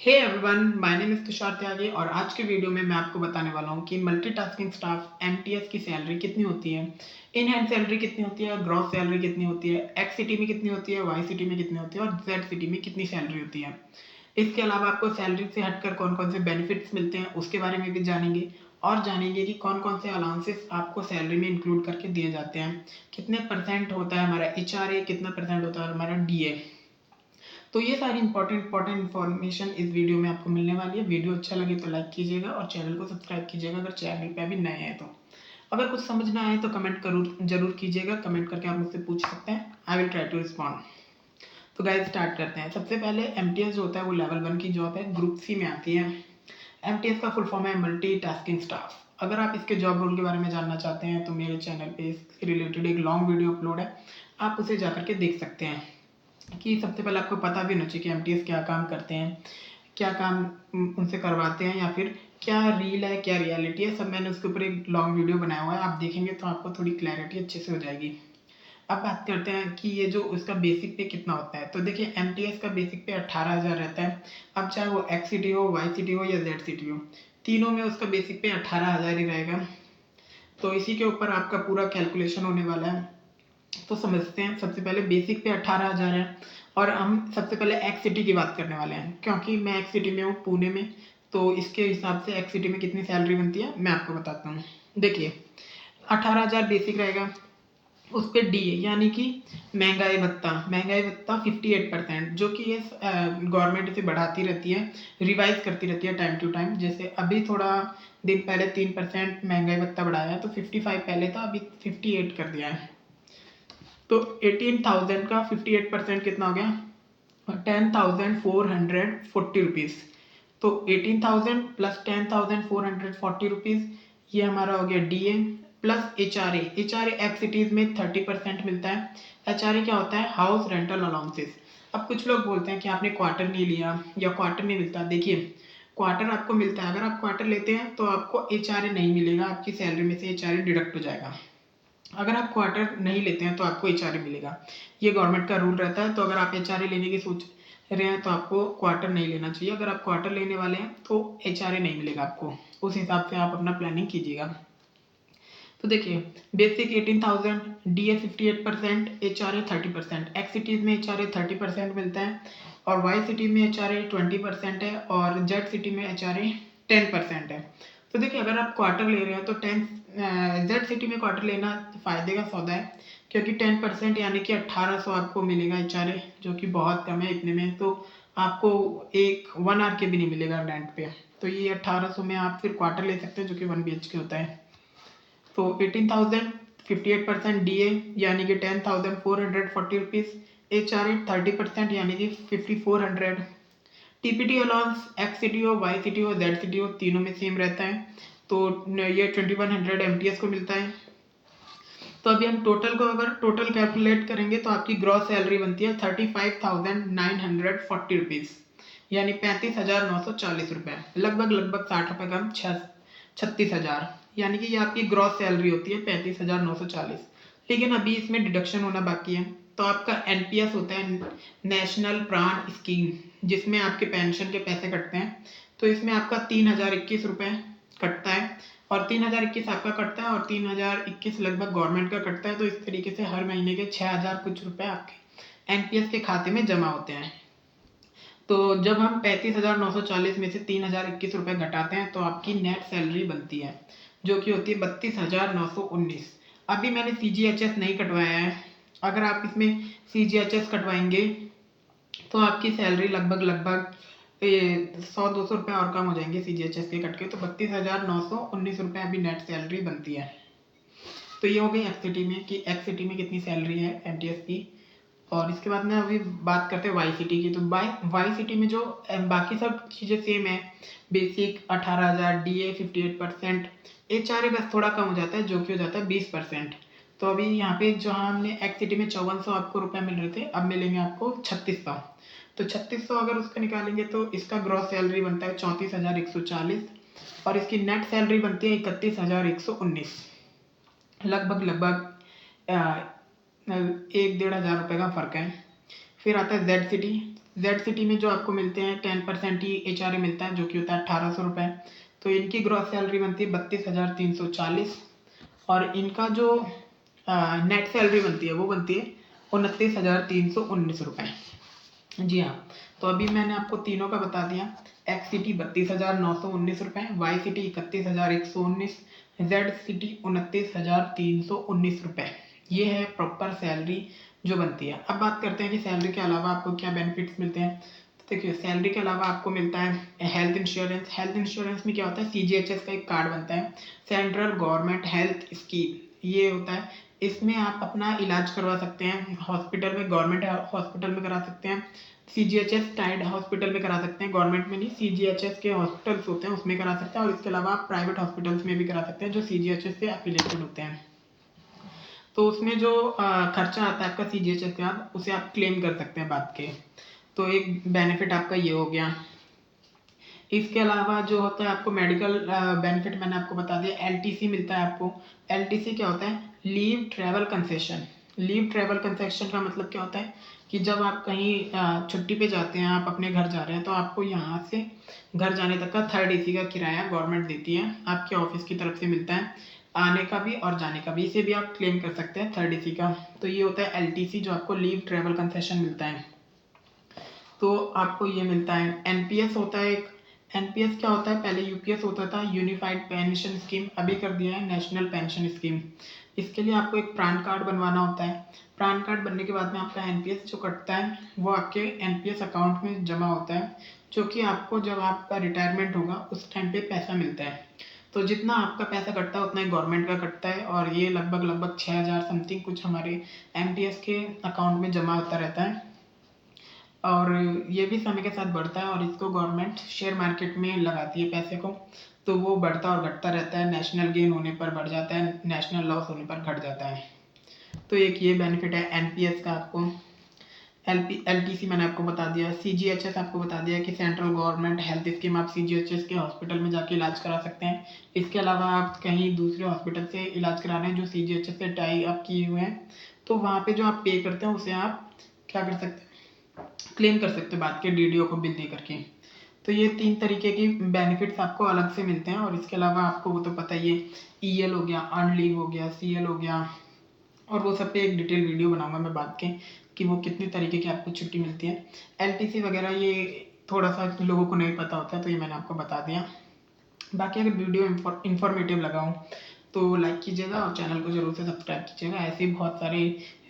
Hey everyone, my name is Tushar Tyagi और आज के वीडियो में मैं आपको बताने वाला हूँ कि मल्टीटास्किंग स्टाफ एमटीएस की सैलरी कितनी होती है, इन हैंड सैलरी कितनी होती है, ग्रॉस सैलरी कितनी होती है, एक्स सिटी में कितनी होती है, वाई सिटी में कितनी होती है और जेड सिटी में कितनी सैलरी होती है। इसके अलावा आपको सैलरी से हटकर कौन कौन से बेनिफिट्स मिलते हैं उसके बारे में भी जानेंगे और जानेंगे कि कौन कौन से अलाउंसेस आपको सैलरी में इंक्लूड करके दिए जाते हैं, कितने परसेंट होता है हमारा एचआरए, कितना परसेंट होता है हमारा डीए। तो ये सारी इंपॉर्टेंट इन्फॉर्मेशन इस वीडियो में आपको मिलने वाली है। वीडियो अच्छा लगे तो लाइक कीजिएगा और चैनल को सब्सक्राइब कीजिएगा अगर चैनल पे अभी नए हैं तो। अगर कुछ समझ ना आए तो कमेंट जरूर कीजिएगा। कमेंट करके आप मुझसे पूछ सकते हैं, I will try to respond. तो गाइस स्टार्ट करते हैं। सबसे पहले एमटीएस जो होता है वो लेवल 1 की जॉब है, ग्रुप सी में आती है। एमटीएस का फुल फॉर्म है मल्टी टास्किंग स्टाफ। अगर आप इसके जॉब रोल के बारे में जानना चाहते हैं तो मेरे चैनल पे इससे रिलेटेड एक लॉन्ग वीडियो अपलोड है, आप उसे जाकर के देख सकते हैं। कि सबसे पहले आपको पता भी होना चाहिए कि एमटीएस क्या काम करते हैं, क्या काम उनसे करवाते हैं, या फिर क्या रील है क्या रियलिटी है। सब मैंने उसके ऊपर एक लॉन्ग वीडियो बनाया हुआ है, आप देखेंगे तो आपको थोड़ी क्लैरिटी अच्छे से हो जाएगी। अब बात करते हैं कि ये जो उसका बेसिक पे कितना होता है। तो देखिए एमटीएस का बेसिक पे 18,000 रहता है। अब चाहे वो एक्स सिटी हो, वाई सिटी हो या जेड सिटी हो, तीनों में उसका बेसिक पे 18,000 ही रहेगा। तो इसी के ऊपर आपका पूरा कैलकुलेशन होने वाला है। तो समझते हैं। सबसे पहले बेसिक पे 18,000 है और हम सबसे पहले एक्स सिटी की बात करने वाले हैं, क्योंकि मैं एक्स सिटी में हूँ, पुणे में। तो इसके हिसाब से एक्स सिटी में कितनी सैलरी बनती है मैं आपको बताता हूँ। देखिए 18,000 बेसिक रहेगा, उस पर डी यानी कि महंगाई भत्ता 58%, जो कि ये गवर्नमेंट इसे बढ़ाती रहती है, रिवाइज करती रहती है टाइम टू टाइम। जैसे अभी थोड़ा दिन पहले 3% महंगाई भत्ता बढ़ाया है, तो 55 पहले था, अभी 58 कर दिया है। तो 18,000 का 58% कितना हो गया, 10,440 रुपीज़। तो 18,000 प्लस 10,440 रुपीज़, ये हमारा हो गया DA plus HRA. HRA x cities में 30% मिलता है। एचआरए क्या होता है, हाउस रेंटल अलाउंसेस। अब कुछ लोग बोलते हैं कि आपने क्वार्टर नहीं लिया या क्वार्टर नहीं मिलता। देखिए क्वार्टर आपको मिलता है, अगर आप क्वार्टर लेते हैं तो आपको एचआरए नहीं मिलेगा, आपकी सैलरी में से एचआरए डिडक्ट हो जाएगा। अगर आप क्वार्टर नहीं लेते हैं तो आपको एचआरए मिलेगा, ये गवर्नमेंट का रूल रहता है। तो अगर आप एचआरए लेने की सोच रहे हैं तो आपको क्वार्टर नहीं लेना चाहिए। अगर आप क्वार्टर लेने वाले हैं तो एचआरए नहीं मिलेगा आपको, उस हिसाब से आप अपना प्लानिंग कीजिएगा। तो देखिए basic 18,000, DA 58%, HRA 30%। X cities में एचआरए 30% मिलता है और वाई सिटी में एचआरए 20% है और जेड सिटी में एचआरए 10% है। तो देखिए अगर आप क्वार्टर ले रहे हैं तो जेड सिटी में क्वार्टर लेना फायदे का सौदा है, क्योंकि 10% यानी कि 1800 आपको मिलेगा एचआरए, जो कि बहुत कम है। इतने में तो आपको एक 1 आवर के भी नहीं मिलेगा रेंट पे। तो ये 1800 में आप फिर क्वार्टर ले सकते हैं, जो कि 1 BHK होता है। तो 18,000, 58% डीए यानी कि 10,440 रुपीज़, एचआरए 30% यानी कि 5,400। टीपीटी अलाउंस एक्स सिटी हो, वाई सिटी हो, जेड सिटी हो, तीनों में सेम रहता है। तो ये 2100 एमटीएस को मिलता है। तो अभी हम टोटल को अगर टोटल कैलकुलेट करेंगे तो आपकी ग्रॉस सैलरी बनती है 35,940 रुपीज़, यानी 35,940 रुपये, लगभग 60 रुपये कम, 36,000, यानी कि ये आपकी ग्रॉस सैलरी होती है 35,940। लेकिन अभी इसमें डिडक्शन होना बाकी है। तो आपका एनपीएस होता है, नेशनल प्राण स्कीम, जिसमें आपके पेंशन के पैसे कटते हैं। तो इसमें आपका 3,021 रुपये कटता है, और 3,021 आपका कटता है और 3,021 लगभग गवर्नमेंट का कटता है। तो इस तरीके से हर महीने के 6,000 कुछ रुपए आपके एनपीएस के खाते में जमा होते हैं। तो जब हम 35,940 में से 3,021 रुपये घटाते हैं तो आपकी नेट सैलरी बनती है, जो कि होती है 32,919। अभी मैंने सीजीएचएस नहीं कटवाया है। अगर आप इसमें सीजीएचएस कटवाएंगे तो आपकी सैलरी लगभग 100-200 रुपये और कम हो जाएंगे सीजीएचएस के कट के। तो 32,919 अभी नेट सैलरी बनती है। तो ये हो गई एक्स सिटी में कि एक्स सिटी में कितनी सैलरी है एमटीएस की। और इसके बाद में अभी बात करते हैं वाई सिटी की। तो वाई सिटी में जो बाकी सब चीज़ें सेम है, बेसिक 18,000, डीए 58%, एचआरए बस थोड़ा कम हो जाता है, जो कि हो जाता है 20%। तो अभी यहाँ पे जहाँ हमने एक्स सिटी में 5400 आपको रुपये मिल रहे थे, अब मिलेंगे आपको 3600। तो 3600 अगर उसका निकालेंगे तो इसका ग्रॉस सैलरी बनता है 34,140 और इसकी नेट सैलरी बनती है 31,119। लगभग 1-1,500 रुपये का फ़र्क है। फिर आता है जेड सिटी। जेड सिटी में जो आपको मिलते हैं 10% ही एचआरए मिलता है, जो कि होता है 1800 रुपये। तो इनकी ग्रॉस सैलरी बनती है 32,340 और इनका जो नेट सैलरी बनती है वो बनती है 29,319 रुपये। जी हाँ, तो अभी मैंने आपको तीनों का बता दिया। एक्स सिटी 32,919 रुपये, वाई सिटी 31,119, जेड सिटी 29,319 रुपये। ये है प्रॉपर सैलरी जो बनती है। अब बात करते हैं कि सैलरी के अलावा आपको क्या बेनिफिट्स मिलते हैं। तो देखिए, सैलरी के अलावा आपको मिलता है हेल्थ इंश्योरेंस। हेल्थ इंश्योरेंस में क्या होता है, सीजीएचएस का एक कार्ड बनता है, सेंट्रल गवर्नमेंट हेल्थ स्कीम, ये होता है। इसमें आप अपना इलाज करवा सकते हैं हॉस्पिटल में, गवर्नमेंट हॉस्पिटल में करा सकते हैं, सीजीएचएस टाइड हॉस्पिटल में करा सकते हैं, गवर्नमेंट में नहीं, सीजीएचएस के हॉस्पिटल्स होते हैं उसमें करा सकते हैं, और इसके अलावा आप प्राइवेट हॉस्पिटल्स में भी करा सकते हैं जो सीजीएचएस से एफिलिएटेड होते हैं। तो उसमें जो खर्चा आता है आपका सीजीएचएस के बाद, उसे आप क्लेम कर सकते हैं बाद के। तो एक बेनिफिट आपका ये हो गया। इसके अलावा जो होता है आपको मेडिकल बेनिफिट मैंने आपको बता दिया, एलटीसी मिलता है आपको। एलटीसी क्या होता है, leave travel concession. Leave travel concession का मतलब क्या होता है कि जब आप कहीं छुट्टी पे जाते हैं, आप अपने घर जा रहे हैं, तो आपको यहाँ से घर जाने तक का 3rd AC का किराया गवर्नमेंट देती है, आपके ऑफिस की तरफ से मिलता है, आने का भी और जाने का भी। इसे भी आप क्लेम कर सकते हैं 3rd AC का। तो ये होता है एलटीसी, जो आपको लीव ट्रैवल कंसेशन मिलता है। तो आपको ये मिलता है। एनपीएस होता है एक। एनपीएस क्या होता है, पहले यूपीएस होता था, यूनिफाइड पेंशन स्कीम, अभी कर दिया है नेशनल पेंशन स्कीम। इसके लिए आपको एक पैन कार्ड बनवाना होता है। पैन कार्ड बनने के बाद में आपका एनपीएस जो कटता है वो आपके एनपीएस अकाउंट में जमा होता है, जो कि आपको जब आपका रिटायरमेंट होगा उस टाइम पे पैसा मिलता है। तो जितना आपका पैसा कटता है उतना ही गवर्नमेंट का कटता है, और ये लगभग लगभग 6,000 समथिंग कुछ हमारे एनपीएस के अकाउंट में जमा होता रहता है। और ये भी समय के साथ बढ़ता है, और इसको गवर्नमेंट शेयर मार्केट में लगाती है पैसे को, तो वो बढ़ता और घटता रहता है। नेशनल गेन होने पर बढ़ जाता है, नेशनल लॉस होने पर घट जाता है। तो एक ये बेनिफिट है एनपीएस का आपको। एलटीसी मैंने आपको बता दिया। सीजीएचएस आपको बता दिया कि सेंट्रल गवर्नमेंट हेल्थ स्कीम, आप सीजीएचएस के हॉस्पिटल में जाके इलाज करा सकते हैं। इसके अलावा आप कहीं दूसरे हॉस्पिटल से इलाज करा रहे हैं जो सीजीएचएस से टाई अप किए हुए हैं, तो वहाँ पे जो आप पे करते हैं उसे आप क्या कर सकते हैं, क्लेम कर सकते हो बाद के डीडीओ को बिल दे करके। तो ये 3 तरीके की बेनिफिट्स आपको अलग से मिलते हैं, और इसके अलावा आपको वो तो पता ही है, ईएल हो गया, अर्न लीव हो गया, सीएल हो गया, और वो सब पे एक डिटेल वीडियो बनाऊंगा मैं बाद के कि वो कितने तरीके की आपको छुट्टी मिलती है। एलटीसी वगैरह ये थोड़ा सा लोगों को नहीं पता होता है, तो ये मैंने आपको बता दिया। बाकी अगर वीडियो इन्फॉर्मेटिव लगा हो तो लाइक कीजिएगा, और चैनल को जरूर से सब्सक्राइब कीजिएगा। ऐसे ही बहुत सारे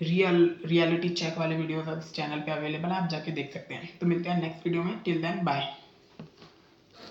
रियलिटी चेक वाले वीडियोस इस चैनल पे अवेलेबल है, आप जाके देख सकते हैं। तो मिलते हैं नेक्स्ट वीडियो में, टिल देन बाय।